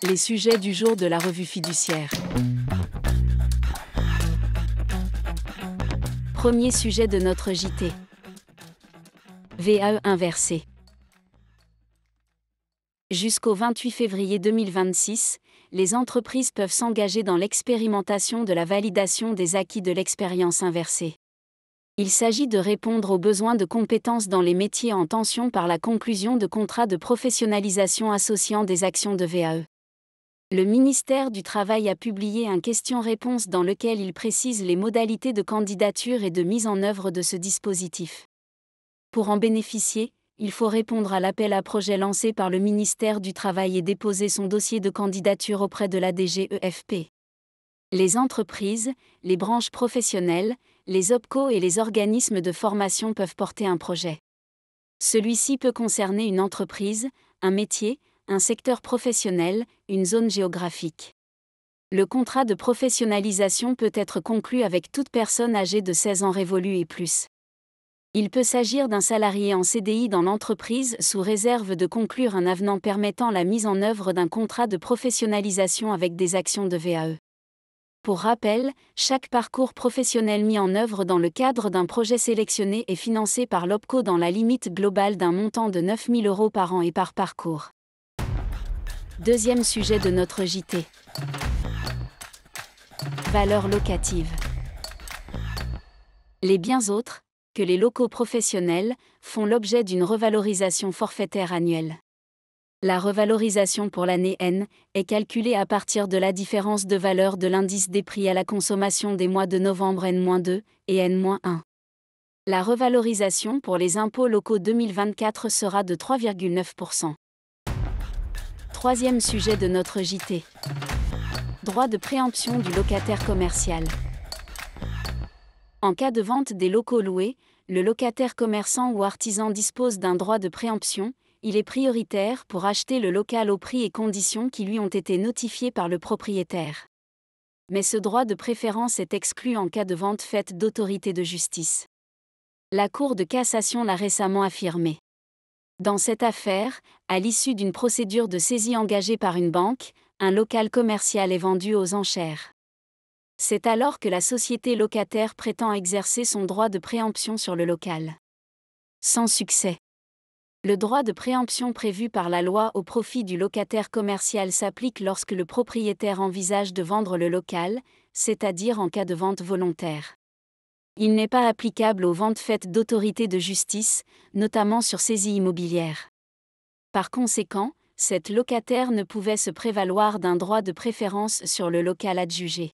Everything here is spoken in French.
Les sujets du jour de la revue fiduciaire. Premier sujet de notre JT. VAE inversé. Jusqu'au 28 février 2026, les entreprises peuvent s'engager dans l'expérimentation de la validation des acquis de l'expérience inversée. Il s'agit de répondre aux besoins de compétences dans les métiers en tension par la conclusion de contrats de professionnalisation associant des actions de VAE. Le ministère du Travail a publié un question-réponse dans lequel il précise les modalités de candidature et de mise en œuvre de ce dispositif. Pour en bénéficier, il faut répondre à l'appel à projet lancé par le ministère du Travail et déposer son dossier de candidature auprès de la DGEFP. Les entreprises, les branches professionnelles, les OPCO et les organismes de formation peuvent porter un projet. Celui-ci peut concerner une entreprise, un métier, un secteur professionnel, une zone géographique. Le contrat de professionnalisation peut être conclu avec toute personne âgée de 16 ans révolus et plus. Il peut s'agir d'un salarié en CDI dans l'entreprise sous réserve de conclure un avenant permettant la mise en œuvre d'un contrat de professionnalisation avec des actions de VAE. Pour rappel, chaque parcours professionnel mis en œuvre dans le cadre d'un projet sélectionné est financé par l'OPCO dans la limite globale d'un montant de 9 000 € par an et par parcours. Deuxième sujet de notre JT. Valeurs locatives. Les biens autres, que les locaux professionnels, font l'objet d'une revalorisation forfaitaire annuelle. La revalorisation pour l'année N est calculée à partir de la différence de valeur de l'indice des prix à la consommation des mois de novembre N-2 et N-1. La revalorisation pour les impôts locaux 2024 sera de 3,9%. Troisième sujet de notre JT. Droit de préemption du locataire commercial. En cas de vente des locaux loués, le locataire commerçant ou artisan dispose d'un droit de préemption. Il est prioritaire pour acheter le local au prix et conditions qui lui ont été notifiés par le propriétaire. Mais ce droit de préférence est exclu en cas de vente faite d'autorité de justice. La Cour de cassation l'a récemment affirmé. Dans cette affaire, à l'issue d'une procédure de saisie engagée par une banque, un local commercial est vendu aux enchères. C'est alors que la société locataire prétend exercer son droit de préemption sur le local. Sans succès. Le droit de préemption prévu par la loi au profit du locataire commercial s'applique lorsque le propriétaire envisage de vendre le local, c'est-à-dire en cas de vente volontaire. Il n'est pas applicable aux ventes faites d'autorité de justice, notamment sur saisie immobilière. Par conséquent, cette locataire ne pouvait se prévaloir d'un droit de préférence sur le local adjugé.